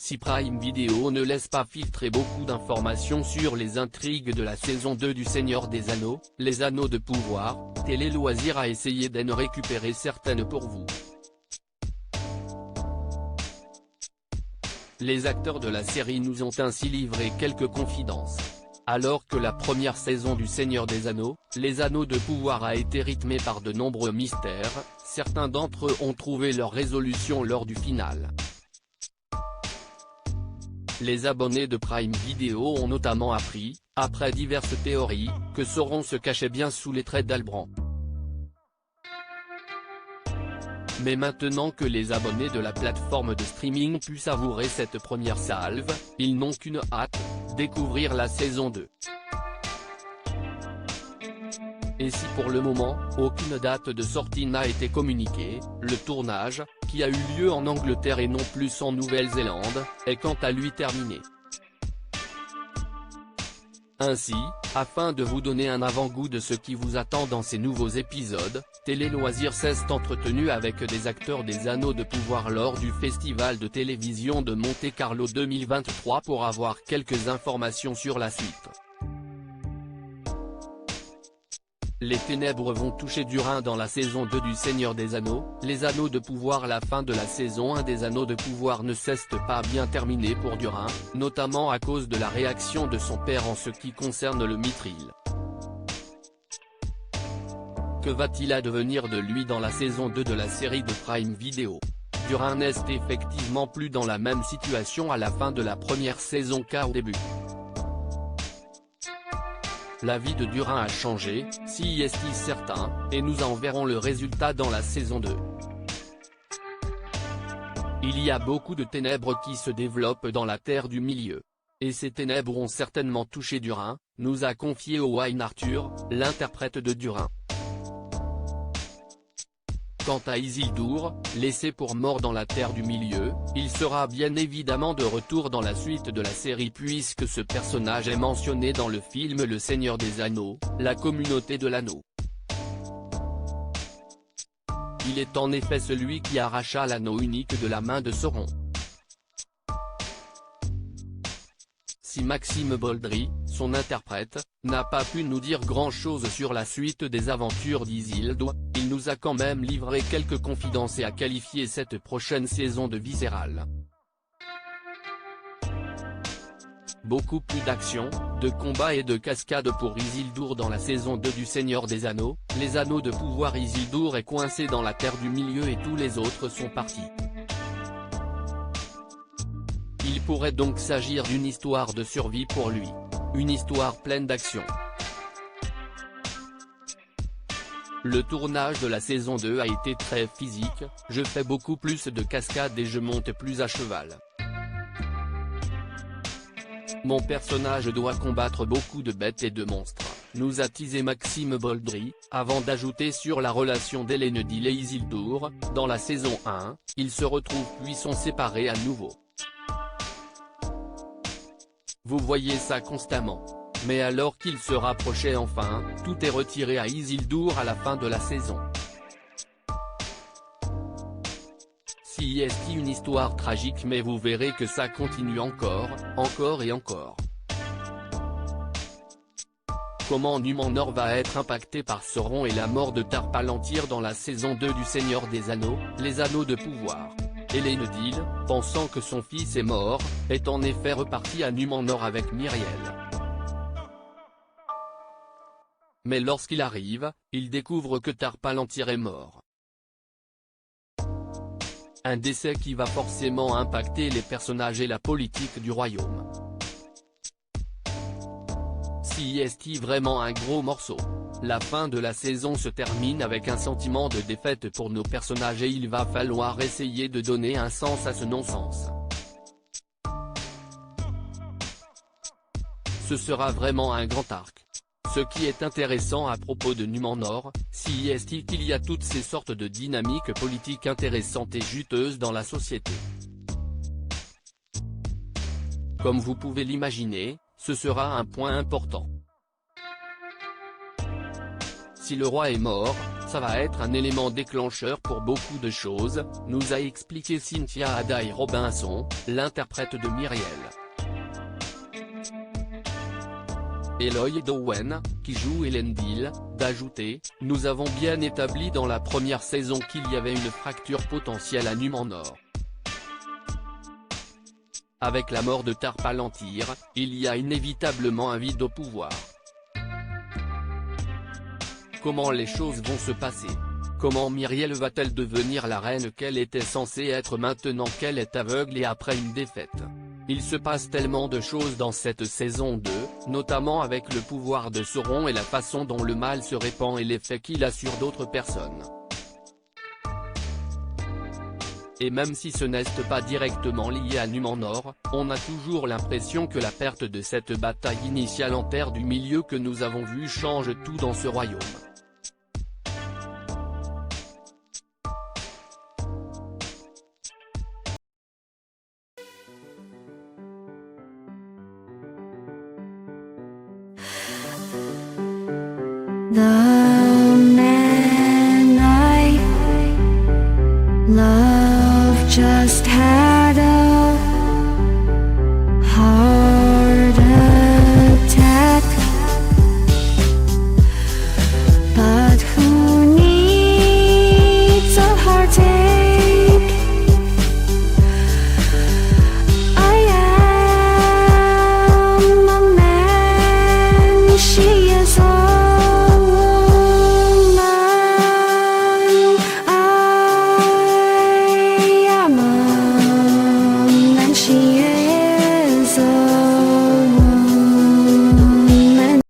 Si Prime Video ne laisse pas filtrer beaucoup d'informations sur les intrigues de la saison 2 du Seigneur des Anneaux, les Anneaux de pouvoir, Télé Loisirs a essayé d'en récupérer certaines pour vous. Les acteurs de la série nous ont ainsi livré quelques confidences. Alors que la première saison du Seigneur des Anneaux, les Anneaux de pouvoir a été rythmée par de nombreux mystères, certains d'entre eux ont trouvé leur résolution lors du final. Les abonnés de Prime Video ont notamment appris, après diverses théories, que Sauron se cachait bien sous les traits d'Halbrand. Mais maintenant que les abonnés de la plateforme de streaming pu savourer cette première salve, ils n'ont qu'une hâte, découvrir la saison 2. Et si pour le moment, aucune date de sortie n'a été communiquée, le tournage, qui a eu lieu en Angleterre et non plus en Nouvelle-Zélande, est quant à lui terminé. Ainsi, afin de vous donner un avant-goût de ce qui vous attend dans ces nouveaux épisodes, Télé Loisirs s'est entretenu avec des acteurs des Anneaux de pouvoir lors du Festival de télévision de Monte-Carlo 2023 pour avoir quelques informations sur la suite. Les ténèbres vont toucher Durin dans la saison 2 du Seigneur des Anneaux, les Anneaux de pouvoir. La fin de la saison 1 des Anneaux de pouvoir ne s'est pas bien terminée pour Durin, notamment à cause de la réaction de son père en ce qui concerne le mithril. Que va-t-il advenir de lui dans la saison 2 de la série de Prime Video? Durin n'est effectivement plus dans la même situation à la fin de la première saison qu'au début. La vie de Durin a changé, si est certain, et nous en verrons le résultat dans la saison 2. Il y a beaucoup de ténèbres qui se développent dans la Terre du Milieu. Et ces ténèbres ont certainement touché Durin, nous a confié Owain Arthur, l'interprète de Durin. Quant à Isildur, laissé pour mort dans la Terre du Milieu, il sera bien évidemment de retour dans la suite de la série puisque ce personnage est mentionné dans le film Le Seigneur des Anneaux, la communauté de l'anneau. Il est en effet celui qui arracha l'anneau unique de la main de Sauron. Si Maxime Baldry, son interprète, n'a pas pu nous dire grand-chose sur la suite des aventures d'Isildur, il nous a quand même livré quelques confidences et a qualifié cette prochaine saison de viscérale. Beaucoup plus d'action, de combats et de cascades pour Isildur dans la saison 2 du Seigneur des Anneaux, les Anneaux de pouvoir. Isildur est coincé dans la Terre du Milieu et tous les autres sont partis. Il pourrait donc s'agir d'une histoire de survie pour lui. Une histoire pleine d'action. Le tournage de la saison 2 a été très physique, je fais beaucoup plus de cascades et je monte plus à cheval. Mon personnage doit combattre beaucoup de bêtes et de monstres, nous a teasé Maxime Baldry, avant d'ajouter sur la relation d'Elendil et Isildur, dans la saison 1, ils se retrouvent puis sont séparés à nouveau. Vous voyez ça constamment. Mais alors qu'il se rapprochait enfin, tout est retiré à Isildur à la fin de la saison. Si est une histoire tragique mais vous verrez que ça continue encore et encore. Comment Numenor va être impacté par Sauron et la mort de Tar Palantir dans la saison 2 du Seigneur des Anneaux, les Anneaux de pouvoir. Elendil, pensant que son fils est mort, est en effet reparti à Numenor avec Myriel. Mais lorsqu'il arrive, il découvre que Tar Palantir est mort. Un décès qui va forcément impacter les personnages et la politique du royaume. Si est vraiment un gros morceau. La fin de la saison se termine avec un sentiment de défaite pour nos personnages et il va falloir essayer de donner un sens à ce non-sens. Ce sera vraiment un grand arc. Ce qui est intéressant à propos de Numenor, si est qu'il y a toutes ces sortes de dynamiques politiques intéressantes et juteuses dans la société. Comme vous pouvez l'imaginer, ce sera un point important. Si le roi est mort, Ça va être un élément déclencheur pour beaucoup de choses, nous a expliqué Cynthia Aday Robinson, l'interprète de Myriel. Eloy Dowen, qui joue Elendil, d'ajouter « Nous avons bien établi dans la première saison qu'il y avait une fracture potentielle à Numenor. Avec la mort de Tar Palantir, il y a inévitablement un vide au pouvoir. Comment les choses vont se passer? Comment Myriel va-t-elle devenir la reine qu'elle était censée être maintenant qu'elle est aveugle et après une défaite? Il se passe tellement de choses dans cette saison 2, notamment avec le pouvoir de Sauron et la façon dont le mal se répand et l'effet qu'il a sur d'autres personnes. Et même si ce n'est pas directement lié à Numenor, on a toujours l'impression que la perte de cette bataille initiale en Terre du Milieu que nous avons vue change tout dans ce royaume. 나